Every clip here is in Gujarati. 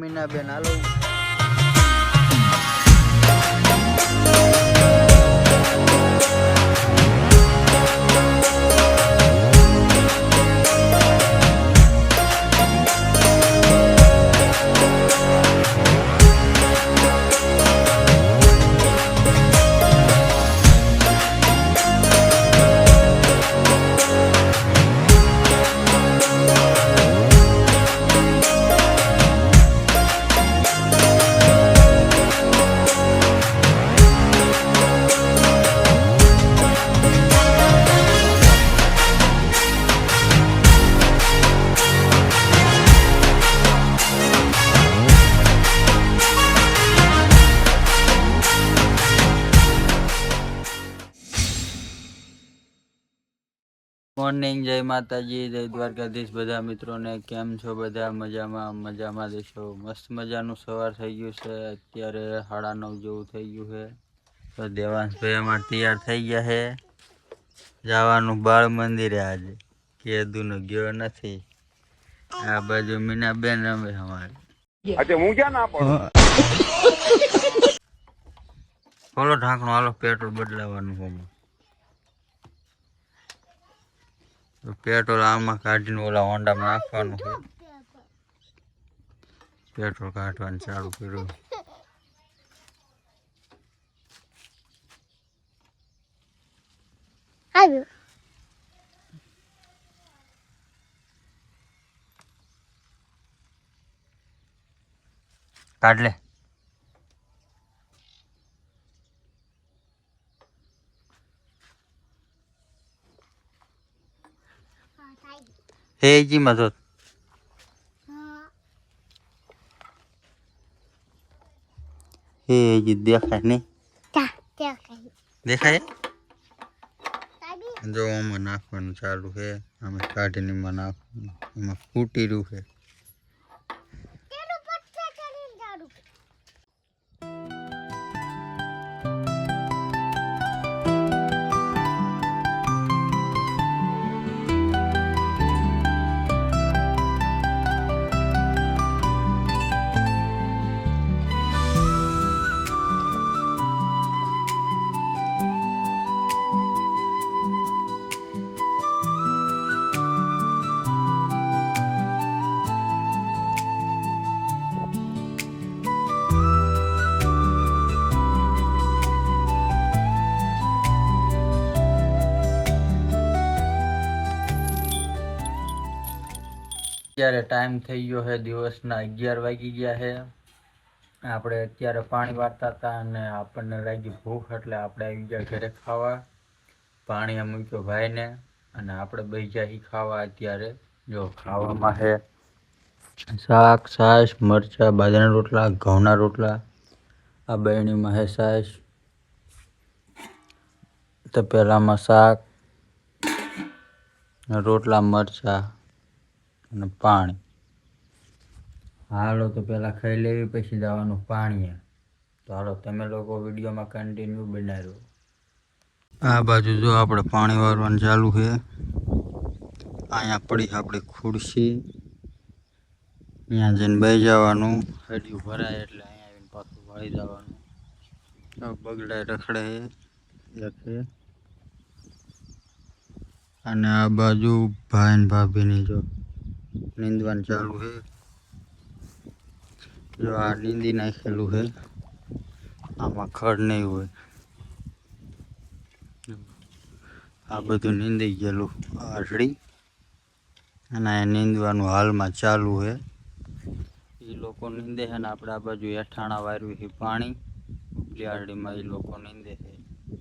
મીનાબેન હાલો. મોર્નિંગ, જય માતાજી, જય દ્વારકાધીશ. બધા મિત્રોને કેમ છો? બધા મજામાં દેશો. મસ્ત મજાનું સવાર થઈ ગયું છે. અત્યારે 9:30 જેવું થઈ ગયું છે. તો દેવાંશભાઈ અમારે તૈયાર થઈ ગયા છે જવાનું બાળ મંદિરે. આજે કેદુનો ગયો નથી. આ બાજુ મીનાબેન રમે અમારે. હું ક્યાં ના પડું. ખોલો ઢાંકણું, હાલો પેટ્રોલ બદલાવાનું છે. પેટ્રોલ આમાં કાઢીને ઓલા હોન્ડામાં નાખવાનું છે. પેટ્રોલ કાઢવાનું ચાલુ કર્યું. કાઢ લે. હે જી મતો હે જી દેખાય નહીં. દેખાય જો આમાં નાખવાનું ચાલુ છે. આમાં કાઢીને એમાં નાખવાનું. એમાં ફૂટી રહ્યું છે. અત્યારે ટાઈમ થઈ ગયો છે દિવસના 11 વાગી ગયા છે. આપણે અત્યારે પાણી વાળતા હતા અને આપણને લાગી ભૂખ, એટલે આપણે આવી ગયા ઘરે ખાવા. પાણી મૂક્યો ભાઈને અને આપણે બેસી ગયા ખાવા. અત્યારે જો ખાવામાં છે શાક, છાશ, મરચાં, બાજરાના રોટલા, ઘઉંના રોટલા. આ બહેણીમાં છે છાશ, તપેલામાં શાક, રોટલા, મરચાં અને પાણી. હાલો તો પેલા ખાઈ લેવી, પછી જવાનું પાણીએ. તો હાલો તમે લોકો વિડીયોમાં કન્ટિન્યુ બનાવ્યો. આ બાજુ જો આપણે પાણી વાળવાનું ચાલુ છે. અહીંયા પડી આપણી ખુરશી, અહીંયા જઈને બેસી જવાનું. હેડિયું ભરાય એટલે અહીંયા આવીને પાછું વાળી જવાનું. બગડા રખડે છે. અને આ બાજુ ભાઈ ને ભાભીની જો નીંદવાનું ચાલુ છે. જો આ નીંદી નાખેલું છે. આમાં ખડ નહીં હોય. આ બધું નીંદી ગયેલું આરડી અને આ નીંદવાનું હાલમાં ચાલુ છે. એ લોકો નીંદે છે ને આપણે આ બાજુ હેઠાણા વાર્યું છે પાણી. ઉપલી આરડીમાં એ લોકો નીંદે છે.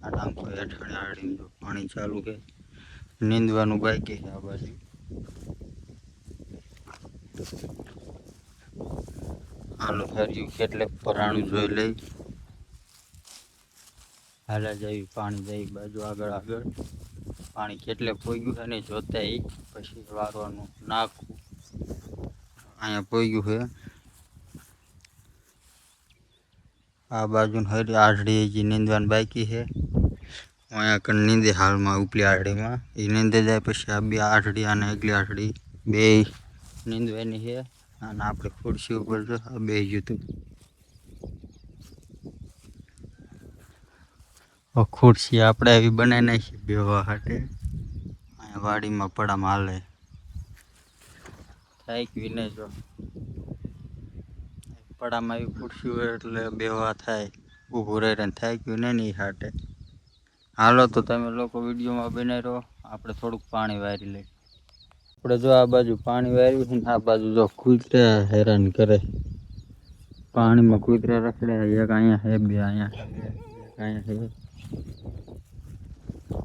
આ નામકો હેઠાણી આરડી પાણી ચાલુ છે. નીંદવાનું બાકી છે આ બાજુ. હાલો ફર્યું કેટલે પરાણું જોઈ લઈ. હાલા જઈ પાણી જઈ બાજુ આગળ પાણી કેટલે પોગ્યું છે ને જોતા પછી વારવાનું નાખવું. અહીંયા પોગ્યું છે. આ બાજુ હરી આઠડી હજી નીંદવાનું બાકી છે. અહીંયા કણ નીંદે હાલમાં ઉપલી આઠડીમાં. એ નીંદે જાય પછી આ બે આઠડી અને એકલી આઠડી બે નીંદવાની છે. અને આપણે ખુરશી ઉપર જો બેસી ગયું હતું. ખુરશી આપણે એવી બનાવી નાખી બેવા હાટે. અહીંયા વાડીમાં પડામાં હાલે થાય કે નહીં જો પડામાં એવી ખુરશી હોય એટલે બેવા થાય ઊભું રહે થાય કે નહીં એ હાટે. હાલો તો તમે લોકો વિડીયોમાં બનાવી રહો, આપણે થોડુંક પાણી વારી લઈએ. આપણે જો આ બાજુ પાણી વાર્યું છે ને આ બાજુ જો કૂતરા હેરાન કરે. પાણીમાં કૂતરા રખડે, એક અહીંયા હે, બે અહીંયા હે, એક અહીંયા હે.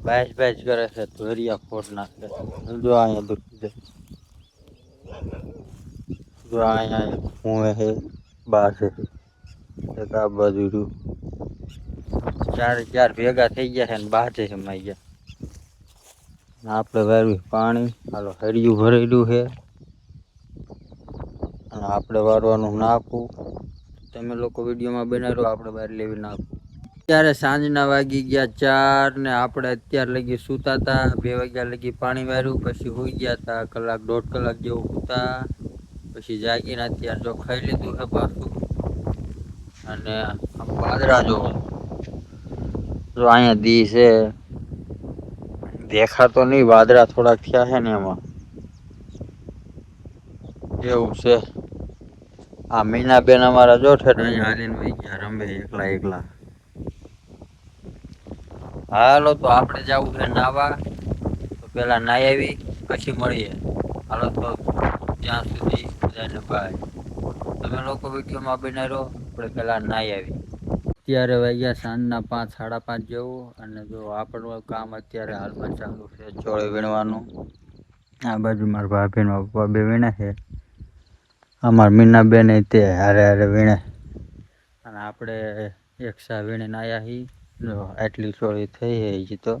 બાજ બાજ કરે છે, ધોરિયા ફોડ નાખે. જો અહીંયા દુખી જાય, જો અહીંયા હું હે બા છે, એક આ બાજુ રહ્યું. ચાર ભેગા થઈ ગયા છે ને બાજે સમાઈ ગયા. આપણે વાર્યું પાણી, હાલો હરિયું ભરેલું છે અને આપણે વારવાનું નાખવું. તમે લોકો વિડીયોમાં બનાવ્યો, આપણે બહાર લેવી નાખવું. અત્યારે સાંજના વાગી ગયા 4 ને આપણે અત્યારે લગી સૂતા હતા. 2 વાગ્યા લગી પાણી વાર્યું, પછી સુઈ ગયા હતા. કલાક 1.5 કલાક જેવું સૂતા, પછી જાગીને અત્યારે જો ખાઈ લીધું છે પાછું. અને વાદળા જો અહીંયા દી છે, દેખાતો નહીં, વાદળા થોડાક થયા છે ને એમાં એવું છે. આ મીનાબેન અમારા જો છે અહીંયા હાલીને વહી ગયા રમે એકલા. હાલો તો આપણે જવું છે નાવા, તો પેલા નાઈ આવી પછી મળીએ. હાલો તો ત્યાં સુધી બધાને બાય. તમે લોકો વિડીયોમાં બનાવી રહો, આપણે પેલા નાઈ આવી. અત્યારે વાગ્યા સાંજના 5 સાડા 5 જેવું. અને જો આપણું કામ અત્યારે હાલમાં ચાલુ છે ચોળે વીણવાનું. આ બાજુ મારા ભાભીનો પપ્પા બે વીણે છે, અમારા મીનાબેન તે હારે વીણે. અને આપણે એક સા વીણીને આવ્યા છીએ. જો આટલી ચોળી થઈ છે હજી તો,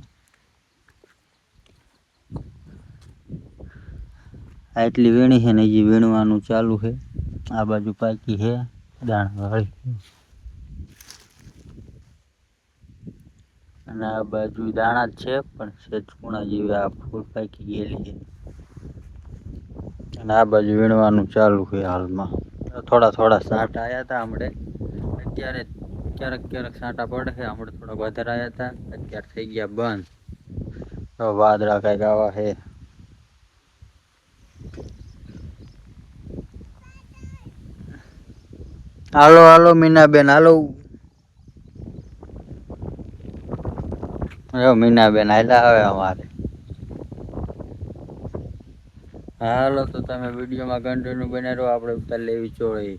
આટલી વીણી છે ને હજી વીણવાનું ચાલુ છે. આ બાજુ પાકી છે દાણાવાળી, અને આ બાજુ દાણા જ છે પણ સેજકુણા જેવી આ ફૂલ પાકી ગયેલી છે. અને આ બાજુ વીણવાનું ચાલુ છે હાલમાં. થોડા સાંટા આવ્યા હતા હમણે, અત્યારે ક્યારેક સાંટા પડે છે. હમણાં થોડા વધારે આવ્યા હતા, અત્યારે થઈ ગયા બંધ. તો વાદળા કઈક આવા છે. હાલો મીનાબેન હાલો. મીનાબેન હાલ્યા આવે અમારે. હાલો તો તમે વિડીયોમાં કન્ટિન્યુ બનાવી રહો, આપણે ઉતાર લેવી ચોળી.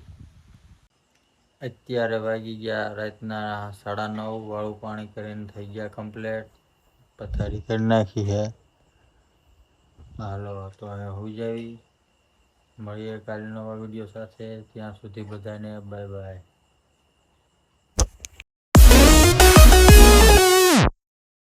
અત્યારે વાગી ગયા રાતના 9:30. વાળું પાણી કરીને થઈ ગયા કમ્પ્લેટ, પથારી કરી નાખી છે. હાલો તો હવે હોઈ જાવી. મળીએ કાલે નવા વિડીયો સાથે. ત્યાં સુધી બધાને બાય બાય.